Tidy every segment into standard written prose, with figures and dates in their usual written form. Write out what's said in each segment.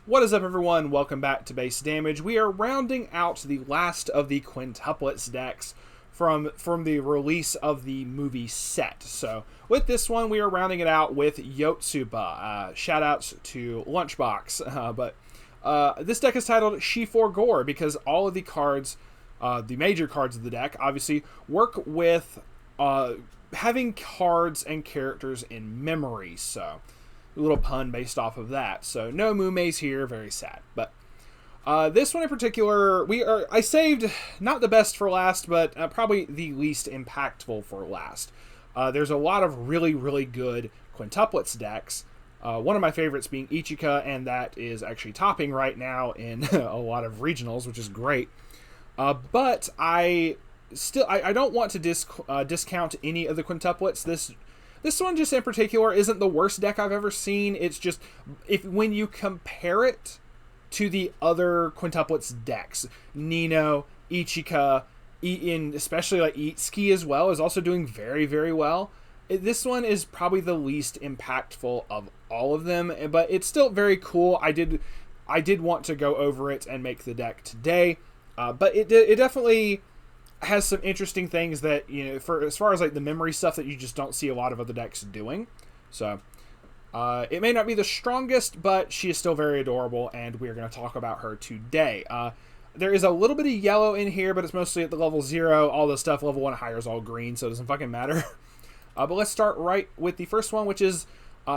What is up, everyone? Welcome back to Base Damage. We are rounding out the last of the quintuplets decks from the release of the movie set. So with this one, we are rounding it out with Yotsuba. Shoutouts to Lunchbox. But this deck is titled Forgor because all of the cards, the major cards of the deck, obviously work with having cards and characters in memory. So a little pun based off of that. So no Mumeis here, very sad. But this one in particular, I saved not the best for last, but probably the least impactful for last. There's a lot of really, really good quintuplets decks. One of my favorites being Ichika, and that is actually topping right now in a lot of regionals, which is great. But I don't want to discount any of the quintuplets. This one just in particular isn't the worst deck I've ever seen. It's just, when you compare it to the other quintuplets decks, Nino, Ichika, especially like Itsuki as well, is also doing very, very well. This one is probably the least impactful of all of them, but it's still very cool. I did want to go over it and make the deck today, but it definitely has some interesting things that, for as far as like the memory stuff that you just don't see a lot of other decks doing. So it may not be the strongest, but she is still very adorable, and we're going to talk about her today. There is a little bit of yellow in here, but it's mostly at the level 0. All the stuff level 1 higher is all green, so it doesn't fucking matter. But let's start right with the first one, which is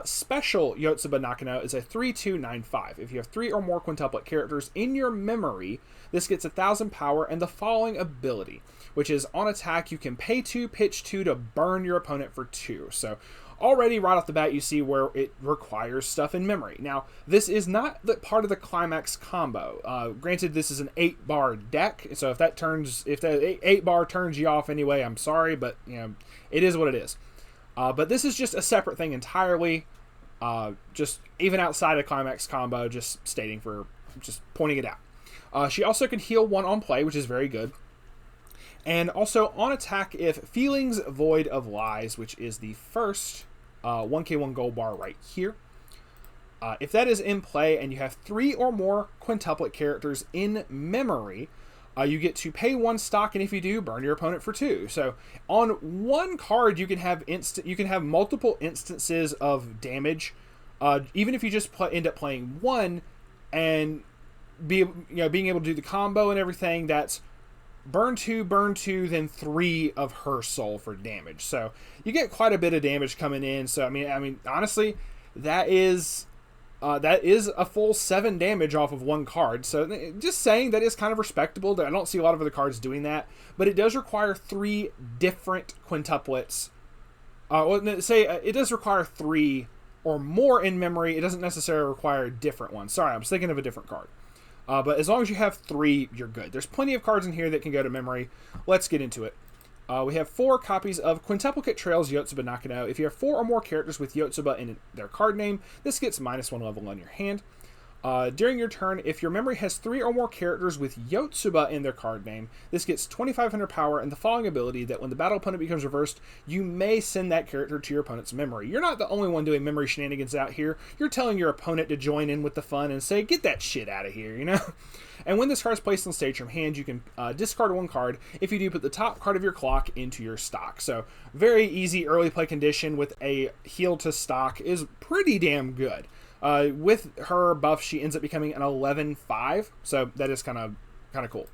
Special Yotsuba Nakano. Is a 3/2/9/5. If you have 3 or more quintuplet characters in your memory, this gets 1,000 power and the following ability, which is on attack you can pay 2, pitch 2 to burn your opponent for 2. So already right off the bat you see where it requires stuff in memory. Now this is not part of the climax combo. Granted, this is an 8-bar deck, so if that 8-bar turns you off anyway, I'm sorry, but it is what it is. But this is just a separate thing entirely, just even outside of climax combo, just pointing it out. She also can heal 1 on play, which is very good. And also on attack, if Feelings Void of Lies, which is the first 1k1 gold bar right here, if that is in play and you have 3 or more quintuplet characters in memory, you get to pay 1 stock, and if you do, burn your opponent for 2. So on one card, you can have multiple instances of damage, even if you just end up playing 1 and being able to do the combo and everything. That's burn 2, then 3 of her soul for damage. So you get quite a bit of damage coming in. So I mean, honestly, that is a full 7 damage off of 1 card. So just saying, that is kind of respectable. I don't see a lot of other cards doing that, but it does require 3 different quintuplets. It does require 3 or more in memory. It doesn't necessarily require different ones. Sorry, I was thinking of a different card. But as long as you have 3, you're good. There's plenty of cards in here that can go to memory. Let's get into it. We have 4 copies of Quintuplicate Trails Yotsuba Nakano. If you have 4 or more characters with Yotsuba in their card name, this gets -1 level on your hand. During your turn, if your memory has 3 or more characters with Yotsuba in their card name, this gets 2,500 power and the following ability that when the battle opponent becomes reversed, you may send that character to your opponent's memory. You're not the only one doing memory shenanigans out here. You're telling your opponent to join in with the fun and say, get that shit out of here, And when this card is placed on stage from hand, you can discard 1 card. If you do, put the top card of your clock into your stock. So very easy early play condition with a heal to stock is pretty damn good. With her buff, she ends up becoming an 11/5, so that is kind of cool.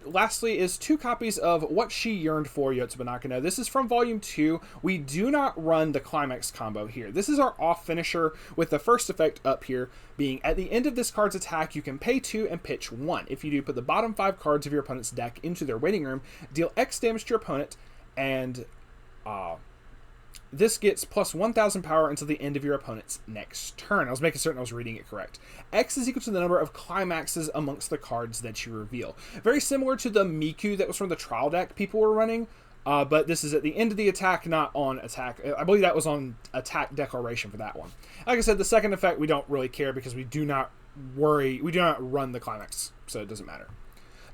Lastly is 2 copies of What She Yearned For Yotsuba Nakano. This is from Volume 2. We do not run the climax combo here. This is our off finisher, with the first effect up here being, at the end of this card's attack, you can pay 2 and pitch 1. If you do, put the bottom 5 cards of your opponent's deck into their waiting room, deal X damage to your opponent, and this gets plus 1,000 power until the end of your opponent's next turn. I was making certain I was reading it correct. X is equal to the number of climaxes amongst the cards that you reveal. Very similar to the Miku that was from the trial deck people were running, but this is at the end of the attack, not on attack. I believe that was on attack declaration for that one. Like I said, the second effect we don't really care because we do not run the climax, so it doesn't matter.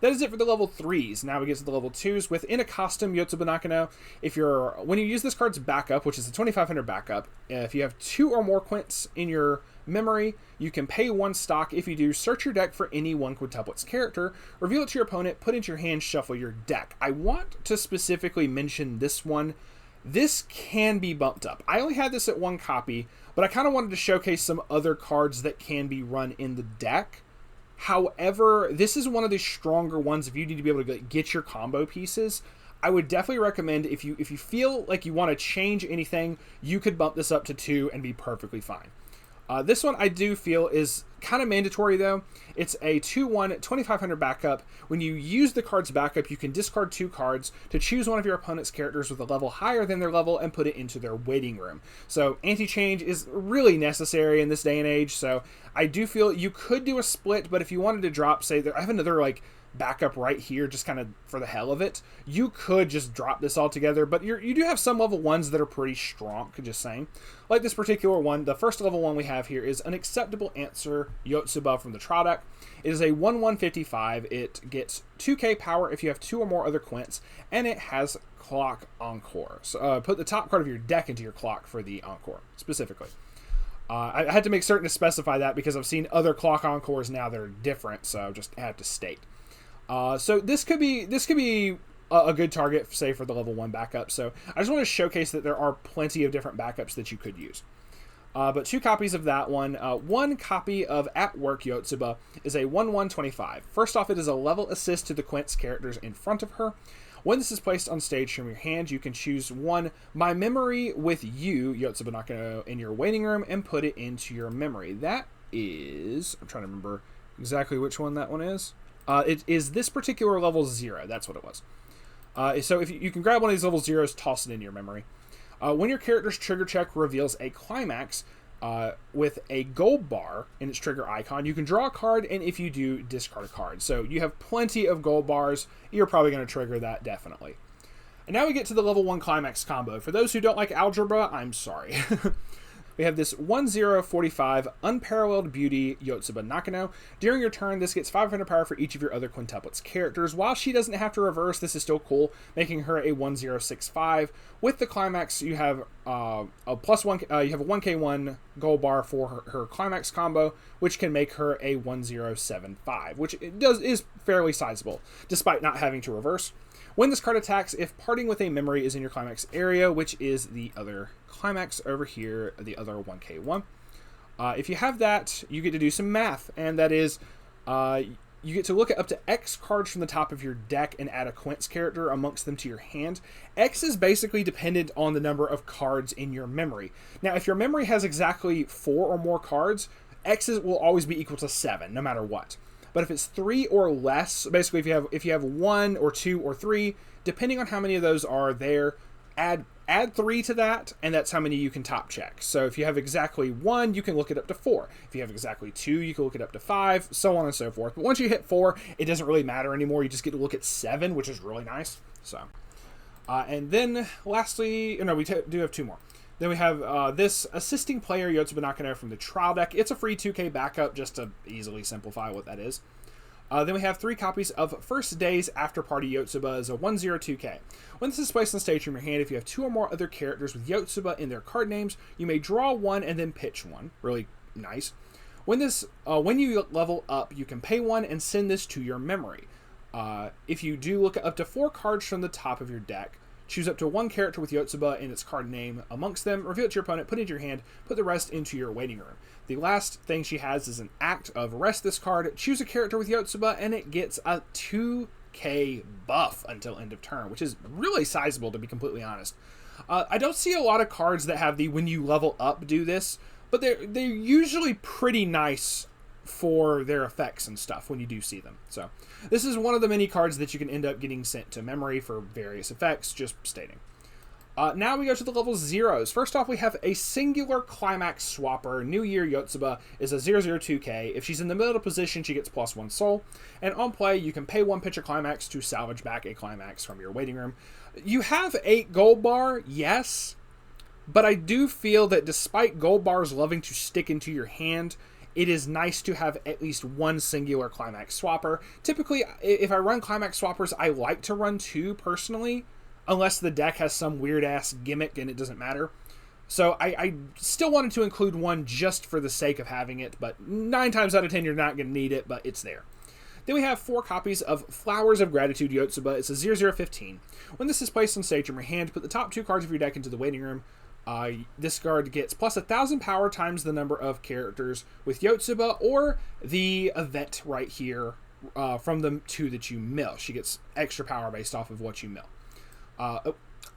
That is it for the level 3s. Now we get to the level 2s. Within a custom Yotsuba Nakano, when you use this card's backup, which is a 2,500 backup, if you have 2 or more quints in your memory. You can pay 1 stock. If you do, search your deck for any one quintuplets character, reveal it to your opponent, put it into your hand, shuffle your deck. I want to specifically mention this one. This can be bumped up. I only had this at 1 copy, but I kind of wanted to showcase some other cards that can be run in the deck. However, this is one of the stronger ones if you need to be able to get your combo pieces. I would definitely recommend if you feel like you want to change anything, you could bump this up to 2 and be perfectly fine. This one I do feel is kind of mandatory though. It's a 2/1 2500 backup. When you use the card's backup, you can discard 2 cards to choose one of your opponent's characters with a level higher than their level and put it into their waiting room. So anti-change is really necessary in this day and age. So I do feel you could do a split, but if you wanted to drop, say, I have another like backup right here just kind of for the hell of it, you could just drop this all together, but you do have some level 1s that are pretty strong, just saying. Like this particular one, the first level 1 we have here is an acceptable answer Yotsuba from the trial deck. It is a 1/155. It gets 2k power if you have 2 or more other quints, and it has clock encore. So put the top card of your deck into your clock for the encore specifically. I had to make certain to specify that because I've seen other clock encores now that are different, so just have to state. So this could be a good target, say, for the level 1 backup. So I just want to showcase that there are plenty of different backups that you could use. But 2 copies of that one. 1 copy of At Work Yotsuba is a 1/125. First off, it is a level assist to the quints characters in front of her. When this is placed on stage from your hand, you can choose 1 My Memory with you, Yotsuba Nakano, in your waiting room and put it into your memory. That is, I'm trying to remember exactly which one that one is. It is this particular level 0. That's what it was. So if you can grab one of these level 0s, toss it into your memory. When your character's trigger check reveals a climax with a gold bar in its trigger icon, you can draw a card, and if you do, discard a card. So you have plenty of gold bars. You're probably going to trigger that, definitely. And now we get to the level 1 climax combo. For those who don't like algebra, I'm sorry. We have this 1/045 Unparalleled Beauty Yotsuba Nakano. During your turn, this gets 500 power for each of your other quintuplets characters. While she doesn't have to reverse, this is still cool, making her a 1/065. With the climax, you have a +1. You have a 1k1 gold bar for her climax combo, which can make her a 1/075, which is fairly sizable, despite not having to reverse. When this card attacks, if parting with a memory is in your climax area, which is the other climax over here, the other 1k1. If you have that, you get to do some math, and that is you get to look at up to X cards from the top of your deck and add a quints character amongst them to your hand. X is basically dependent on the number of cards in your memory. Now, if your memory has exactly 4 or more cards, X will always be equal to 7, no matter what. But if it's 3 or less, basically if you have 1 or 2 or 3, depending on how many of those are there, add 3 to that, and that's how many you can top check. So if you have exactly 1, you can look it up to 4. If you have exactly 2, you can look it up to 5, so on and so forth. But once you hit 4, it doesn't really matter anymore. You just get to look at 7, which is really nice. So, and then lastly, no, we do have 2 more. Then we have this Assisting Player Yotsuba Nakano from the trial deck. It's a free 2k backup, just to easily simplify what that is. Then we have 3 copies of First Day's After Party Yotsuba as a 1/0-2k. When this is placed on stage from your hand, if you have 2 or more other characters with Yotsuba in their card names, you may draw 1 and then pitch 1. Really nice. When you level up, you can pay 1 and send this to your memory. If you do, look at up to 4 cards from the top of your deck. Choose up to 1 character with Yotsuba in its card name amongst them, reveal it to your opponent, put it into your hand, put the rest into your waiting room. The last thing she has is an act of rest this card, choose a character with Yotsuba, and it gets a 2k buff until end of turn, which is really sizable, to be completely honest. I don't see a lot of cards that have the when you level up do this, but they're usually pretty nice for their effects and stuff when you do see them. So this is one of the many cards that you can end up getting sent to memory for various effects, just stating. Now we go to the level 0s. First off, we have a Singular Climax Swapper. New Year Yotsuba is a 0/0-2k. If she's in the middle position, she gets +1 soul. And on play, you can pay 1 pitch a climax to salvage back a climax from your waiting room. You have 8 gold bar, yes, but I do feel that despite gold bars loving to stick into your hand, it is nice to have at least 1 Singular Climax Swapper. Typically, if I run Climax Swappers, I like to run 2 personally, unless the deck has some weird-ass gimmick and it doesn't matter. So I still wanted to include one just for the sake of having it, but 9 times out of 10 you're not going to need it, but it's there. Then we have 4 copies of Flowers of Gratitude Yotsuba. It's a 0015. When this is placed on stage from your hand, put the top 2 cards of your deck into the waiting room. This card gets plus 1,000 power times the number of characters with Yotsuba, or the event right here from the 2 that you mill. She gets extra power based off of what you mill. I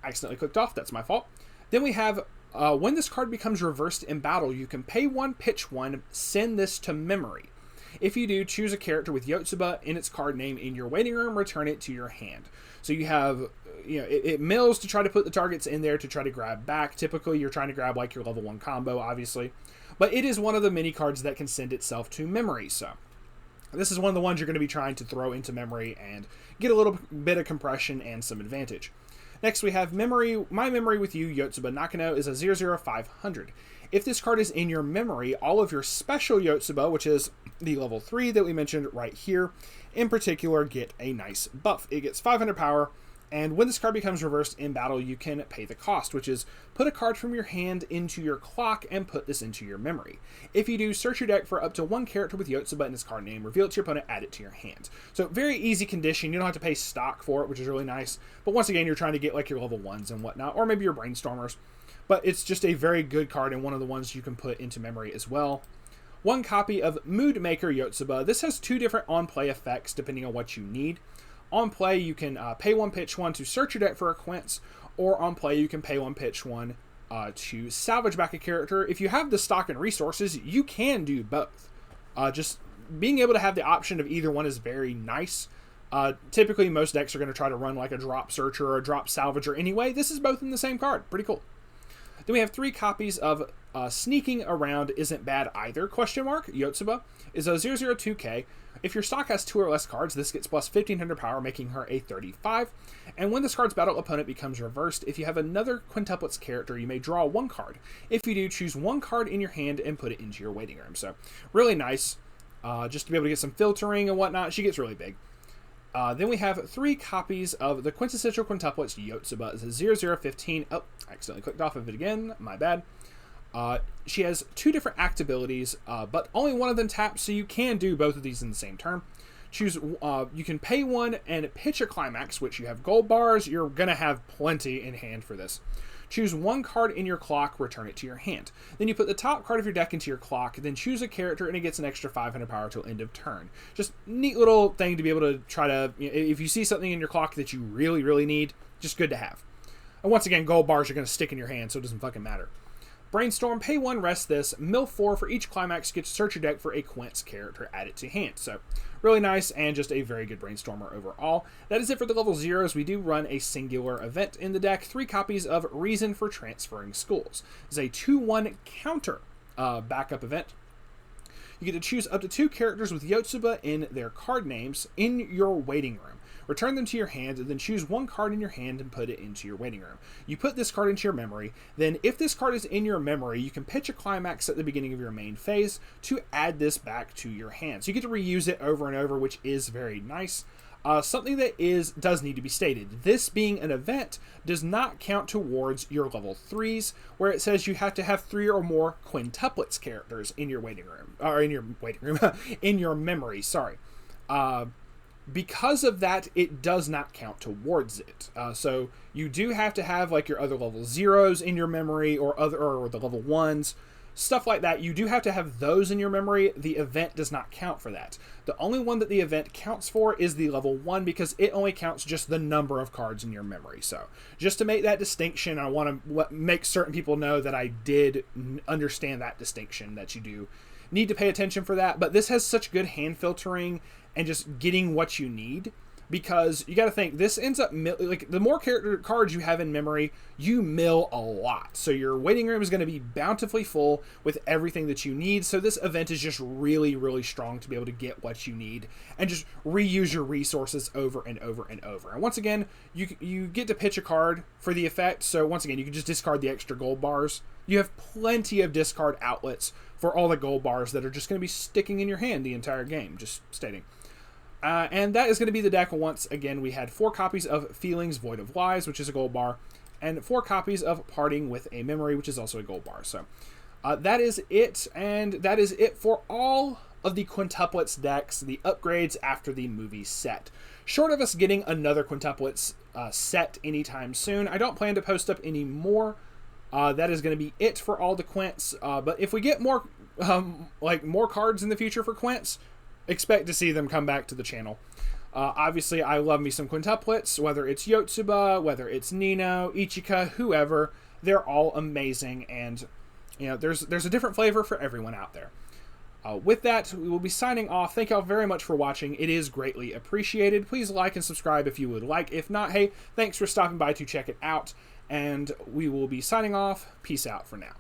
accidentally clicked off. That's my fault. Then we have, when this card becomes reversed in battle, you can pay 1, pitch 1, send this to memory. If you do, choose a character with Yotsuba in its card name in your waiting room, return it to your hand. So you have, it mills to try to put the targets in there to try to grab back. Typically, you're trying to grab like your level 1 combo, obviously. But it is one of the mini cards that can send itself to memory, so this is one of the ones you're going to be trying to throw into memory and get a little bit of compression and some advantage. Next, we have Memory. My Memory with You, Yotsuba Nakano, is a 00500. If this card is in your memory, all of your special Yotsuba, which is the level 3 that we mentioned right here, in particular, get a nice buff. It gets 500 power, and when this card becomes reversed in battle, you can pay the cost, which is put a card from your hand into your clock and put this into your memory. If you do, search your deck for up to 1 character with Yotsuba in its card name, reveal it to your opponent, add it to your hand. So very easy condition. You don't have to pay stock for it, which is really nice. But once again, you're trying to get like your level 1s and whatnot, or maybe your Brainstormers. But it's just a very good card and one of the ones you can put into memory as well. 1 copy of Mood Maker Yotsuba. This has 2 different on-play effects depending on what you need. On play, you can pay 1, pitch 1 to search your deck for a quince, or on play, you can pay 1, pitch 1 to salvage back a character. If you have the stock and resources, you can do both. Just being able to have the option of either one is very nice. Typically, most decks are going to try to run like a drop searcher or a drop salvager anyway. This is both in the same card. Pretty cool. Then we have 3 copies of Sneaking Around Isn't Bad Either, Yotsuba is a 002K. If your stock has 2 or less cards, this gets plus 1,500 power, making her a 35. And when this card's battle opponent becomes reversed, if you have another quintuplets character, you may draw 1 card. If you do, choose 1 card in your hand and put it into your waiting room. So really nice, just to be able to get some filtering and whatnot. She gets really big. Then we have 3 copies of the quintessential quintuplets Yotsuba. It's a 0015. Oh, I accidentally clicked off of it again. My bad. She has 2 different act abilities, but only one of them taps, so you can do both of these in the same turn. Choose. You can pay 1 and pitch a climax, which you have gold bars. You're going to have plenty in hand for this. Choose 1 card in your clock, return it to your hand. Then you put the top card of your deck into your clock, then choose a character, and it gets an extra 500 power till end of turn. Just neat little thing to be able to try to, if you see something in your clock that you really, really need, just good to have. And once again, gold bars are going to stick in your hand, so it doesn't fucking matter. Brainstorm, pay 1, rest this, mill 4 for each climax, get to search your deck for a quince character, add it to hand. So, really nice and just a very good Brainstormer overall. That is it for the level 0s. We do run a singular event in the deck, 3 copies of Reason for Transferring Schools. It's a 2-1 counter backup event. You get to choose up to 2 characters with Yotsuba in their card names in your waiting room. Return them to your hand, and then choose 1 card in your hand and put it into your waiting room. You put this card into your memory. Then, if this card is in your memory, you can pitch a climax at the beginning of your main phase to add this back to your hand. So you get to reuse it over and over, which is very nice. Something that does need to be stated. This being an event does not count towards your level 3s, where it says you have to have 3 or more quintuplets characters in your waiting room, or in your waiting room, in your memory. Sorry. Because of that, it does not count towards it. So you do have to have like your other level 0s in your memory, or the level 1s, stuff like that. You do have to have those in your memory. The event does not count for that. The only one that the event counts for is the level 1, because it only counts just the number of cards in your memory. So just to make that distinction, I want to make certain people know that I did understand that distinction, that you do need to pay attention for that. But this has such good hand filtering and just getting what you need, because you got to think, this ends up like the more character cards you have in memory, you mill a lot. So your waiting room is going to be bountifully full with everything that you need. So this event is just really, really strong to be able to get what you need and just reuse your resources over and over and over. And once again, you get to pitch a card for the effect. So once again, you can just discard the extra gold bars. You have plenty of discard outlets for all the gold bars that are just going to be sticking in your hand the entire game, just stating. And that is going to be the deck. Once again, we had 4 copies of Feelings Void of Lies, which is a gold bar, and 4 copies of Parting with a Memory, which is also a gold bar. So that is it, and that is it for all of the quintuplets decks, the upgrades after the movie set. Short of us getting another quintuplets set anytime soon, I don't plan to post up any more. That is going to be it for all the quints. But if we get more, more cards in the future for quints, expect to see them come back to the channel. Obviously, I love me some quintuplets, whether it's Yotsuba, whether it's Nino, Ichika, whoever. They're all amazing, and there's a different flavor for everyone out there. With that, we will be signing off. Thank y'all very much for watching. It is greatly appreciated. Please like and subscribe if you would like. If not, hey, thanks for stopping by to check it out. And we will be signing off. Peace out for now.